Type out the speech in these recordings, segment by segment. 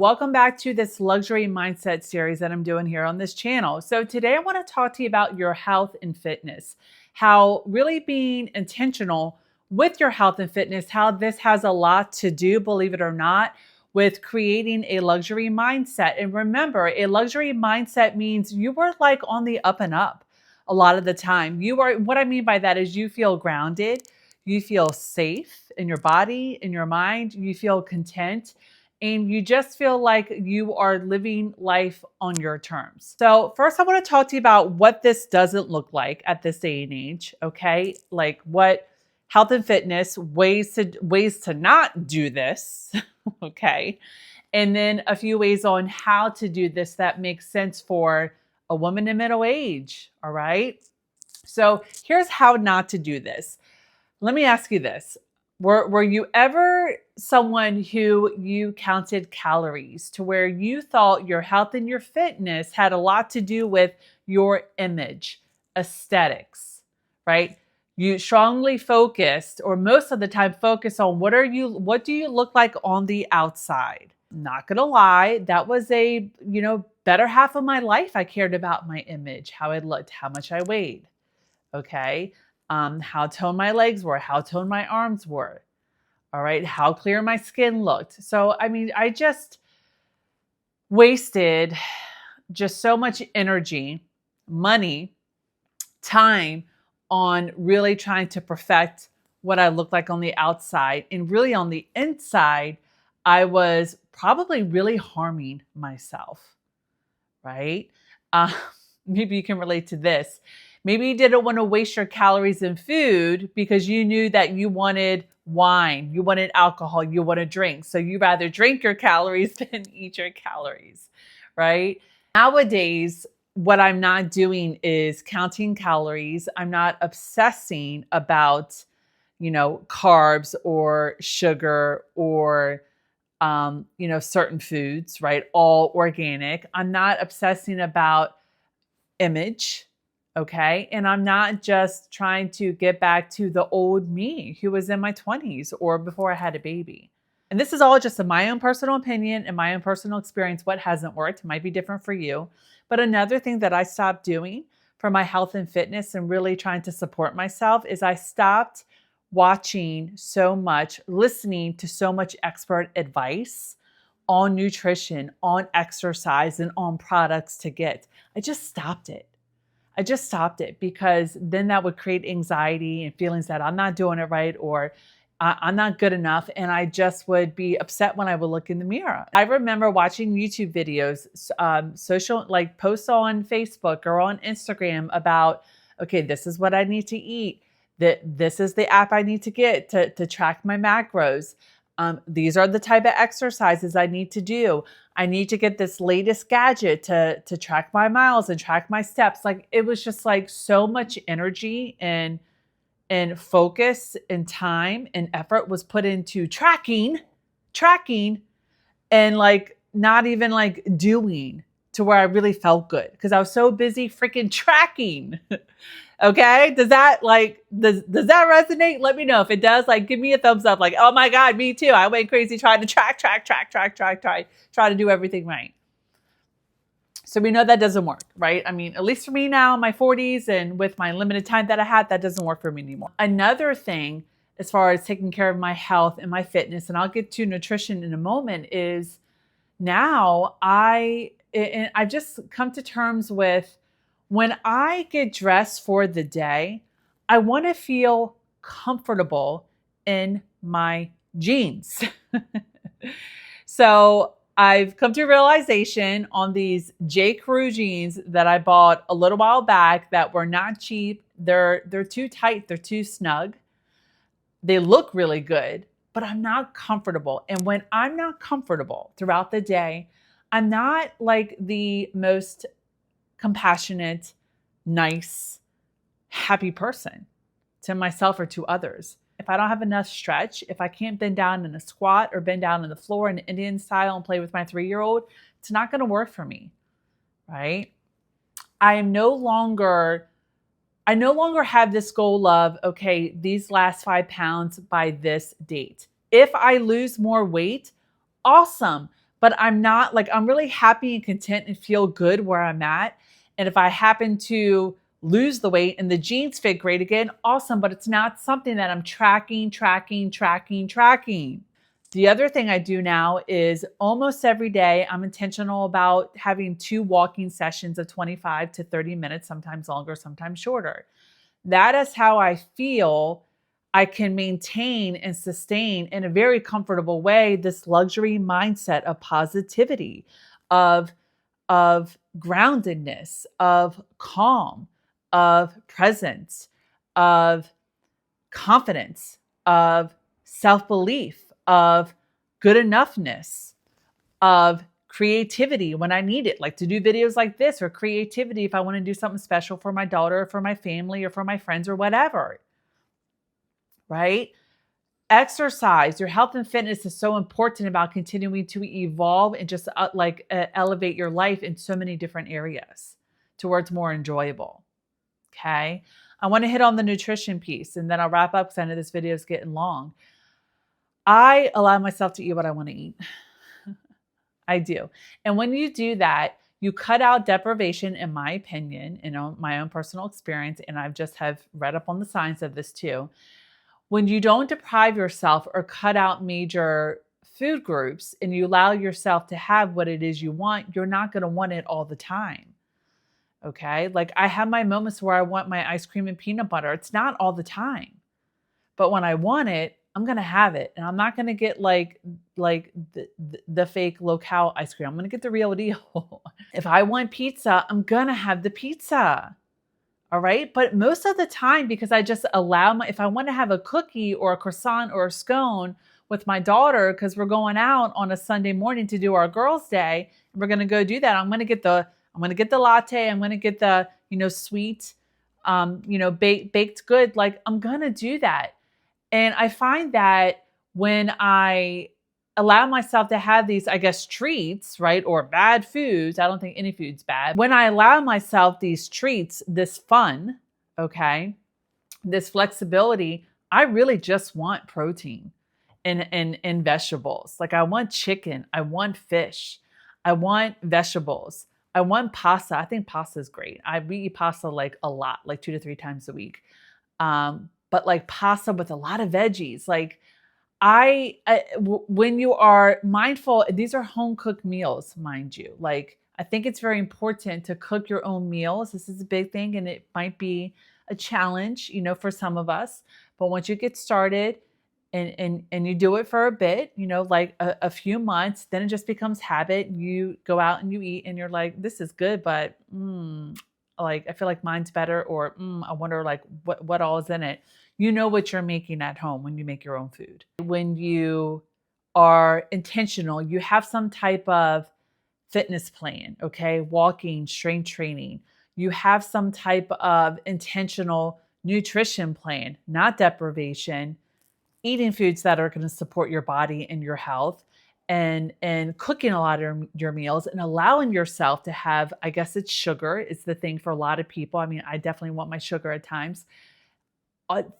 Welcome back to this luxury mindset series that I'm doing here on this channel. So today I want to talk to you about your health and fitness, how really being intentional with your health and fitness, how this has a lot to do, believe it or not, with creating a luxury mindset. And remember, a luxury mindset means you are like on the up and up a lot of the time. What I mean by that is you feel grounded, you feel safe in your body, in your mind, you feel content, and you just feel like you are living life on your terms. So first I want to talk to you about what this doesn't look like at this day and age, okay? Like what health and fitness, ways to not do this, okay? And then a few ways on how to do this that makes sense for a woman in middle age, all right? So here's how not to do this. Let me ask you this. Were you ever someone who you counted calories to where you thought your health and your fitness had a lot to do with your image, aesthetics, right? You strongly focused, or most of the time focus on what do you look like on the outside? Not gonna lie, that was a, better half of my life I cared about my image, how it looked, how much I weighed, okay? How toned my legs were, how toned my arms were, all right, how clear my skin looked. So, I mean, I just wasted just so much energy, money, time on really trying to perfect what I looked like on the outside. And really on the inside, I was probably really harming myself, right? Maybe you can relate to this. Maybe you didn't want to waste your calories in food because you knew that you wanted wine, you wanted alcohol, you want to drink. So you rather drink your calories than eat your calories, right? Nowadays, what I'm not doing is counting calories. I'm not obsessing about, carbs or sugar or certain foods, right? All organic. I'm not obsessing about image, okay? And I'm not just trying to get back to the old me who was in my 20s or before I had a baby. And this is all just in my own personal opinion and my own personal experience. What hasn't worked might be different for you. But another thing that I stopped doing for my health and fitness and really trying to support myself is I stopped watching so much, listening to so much expert advice on nutrition, on exercise, and on products to get. I just stopped it. Because then that would create anxiety and feelings that I'm not doing it right or I'm not good enough. And I just would be upset when I would look in the mirror. I remember watching YouTube videos, social, like posts on Facebook or on Instagram about, okay, this is what I need to eat. This is the app I need to get to track my macros. These are the type of exercises I need to do. I need to get this latest gadget to track my miles and track my steps. Like it was just like so much energy and focus and time and effort was put into tracking and like not even like doing to where I really felt good because I was so busy freaking tracking. Okay. Does that resonate? Let me know. If it does, like, give me a thumbs up. Like, oh my God, me too. I went crazy trying to try to do everything right. So we know that doesn't work, right? I mean, at least for me now in my 40s and with my limited time that I had, that doesn't work for me anymore. Another thing, as far as taking care of my health and my fitness, and I'll get to nutrition in a moment, is now I've just come to terms with when I get dressed for the day, I want to feel comfortable in my jeans. So I've come to a realization on these J. Crew jeans that I bought a little while back that were not cheap. They're too tight. They're too snug. They look really good, but I'm not comfortable. And when I'm not comfortable throughout the day, I'm not like the most compassionate, nice, happy person to myself or to others. If I don't have enough stretch, if I can't bend down in a squat or bend down on the floor in the Indian style and play with my 3-year-old, it's not going to work for me, right? I no longer have this goal of, okay, these last 5 pounds by this date. If I lose more weight, awesome. but I'm not like, I'm really happy and content and feel good where I'm at. And if I happen to lose the weight and the jeans fit great again, awesome. But it's not something that I'm tracking. The other thing I do now is almost every day, I'm intentional about having 2 walking sessions of 25 to 30 minutes, sometimes longer, sometimes shorter. That is how I feel I can maintain and sustain in a very comfortable way this luxury mindset of positivity, of, of groundedness, of calm, of presence, of confidence, of self-belief, of good enoughness, of creativity when I need it, like to do videos like this, or creativity if I want to do something special for my daughter or for my family or for my friends or whatever, right? Exercise, your health and fitness is so important about continuing to evolve and just elevate your life in so many different areas towards more enjoyable. Okay. I want to hit on the nutrition piece and then I'll wrap up because I know this video is getting long. I allow myself to eat what I want to eat. I do. And when you do that, you cut out deprivation, in my opinion, in my own personal experience, and I've just have read up on the science of this too. When you don't deprive yourself or cut out major food groups and you allow yourself to have what it is you want, you're not going to want it all the time. Okay. Like I have my moments where I want my ice cream and peanut butter. It's not all the time, but when I want it, I'm going to have it. And I'm not going to get like the fake low-cal ice cream. I'm going to get the real deal. If I want pizza, I'm going to have the pizza. All right. But most of the time, because I just allow if I want to have a cookie or a croissant or a scone with my daughter, because we're going out on a Sunday morning to do our girls' day, and we're going to go do that. I'm going to get the latte. I'm going to get the, sweet, baked good. Like I'm going to do that. And I find that when I allow myself to have these, I guess, treats, right? Or bad foods. I don't think any food's bad. When I allow myself these treats, this fun, okay, this flexibility, I really just want protein and vegetables. Like I want chicken. I want fish. I want vegetables. I want pasta. I think pasta is great. We eat pasta like a lot, like 2 to 3 times a week. But like pasta with a lot of veggies, like when you are mindful, these are home cooked meals, mind you. Like I think it's very important to cook your own meals. This is a big thing, and it might be a challenge, for some of us. But once you get started and you do it for a bit, like a few months, then it just becomes habit. You go out and you eat, and you're like, this is good, but like I feel like mine's better, or I wonder like what all is in it. You know what you're making at home when you make your own food. When you are intentional, you have some type of fitness plan, okay? Walking, strength training. You have some type of intentional nutrition plan, not deprivation, eating foods that are going to support your body and your health, and cooking a lot of your meals and allowing yourself to have, I guess it's sugar. It's the thing for a lot of people. I mean, I definitely want my sugar at times.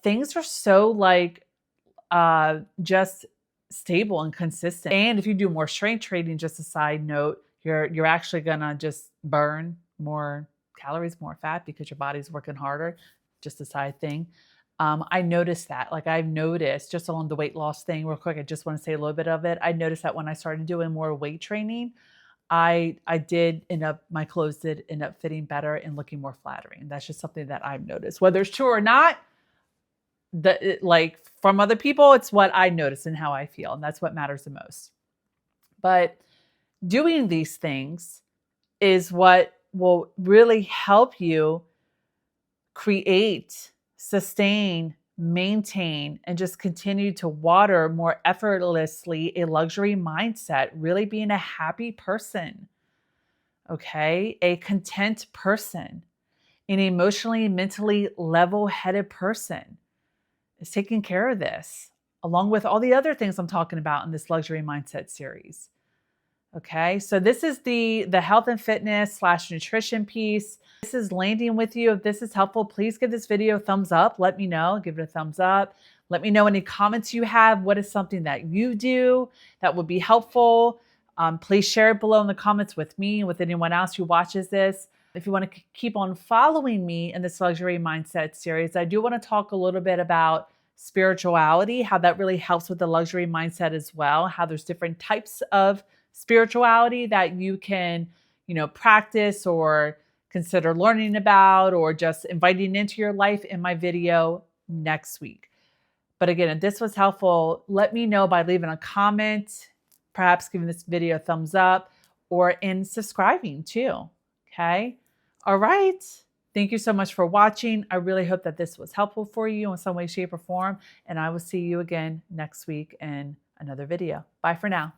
Things are so like just stable and consistent. And if you do more strength training, just a side note, you're actually gonna just burn more calories, more fat, because your body's working harder. Just a side thing. I noticed that. Like I've noticed just along the weight loss thing, real quick, I just want to say a little bit of it. I noticed that when I started doing more weight training, my clothes did end up fitting better and looking more flattering. That's just something that I've noticed. Whether it's true or not, like from other people, it's what I notice and how I feel. And that's what matters the most. But doing these things is what will really help you create, sustain, maintain, and just continue to water more effortlessly a luxury mindset, really being a happy person, okay? A content person, an emotionally, mentally level-headed person is taking care of this, along with all the other things I'm talking about in this luxury mindset series. Okay, so this is the health and fitness / nutrition piece. This is landing with you. If this is helpful, please give this video a thumbs up. Let me know. Give it a thumbs up. Let me know any comments you have. What is something that you do that would be helpful? Please share it below in the comments with me, with anyone else who watches this. If you want to keep on following me in this luxury mindset series, I do want to talk a little bit about spirituality, how that really helps with the luxury mindset as well, how there's different types of spirituality that you can, practice or consider learning about or just inviting into your life in my video next week. But again, if this was helpful, let me know by leaving a comment, perhaps giving this video a thumbs up, or in subscribing too. Okay. All right. Thank you so much for watching. I really hope that this was helpful for you in some way, shape, or form. And I will see you again next week in another video. Bye for now.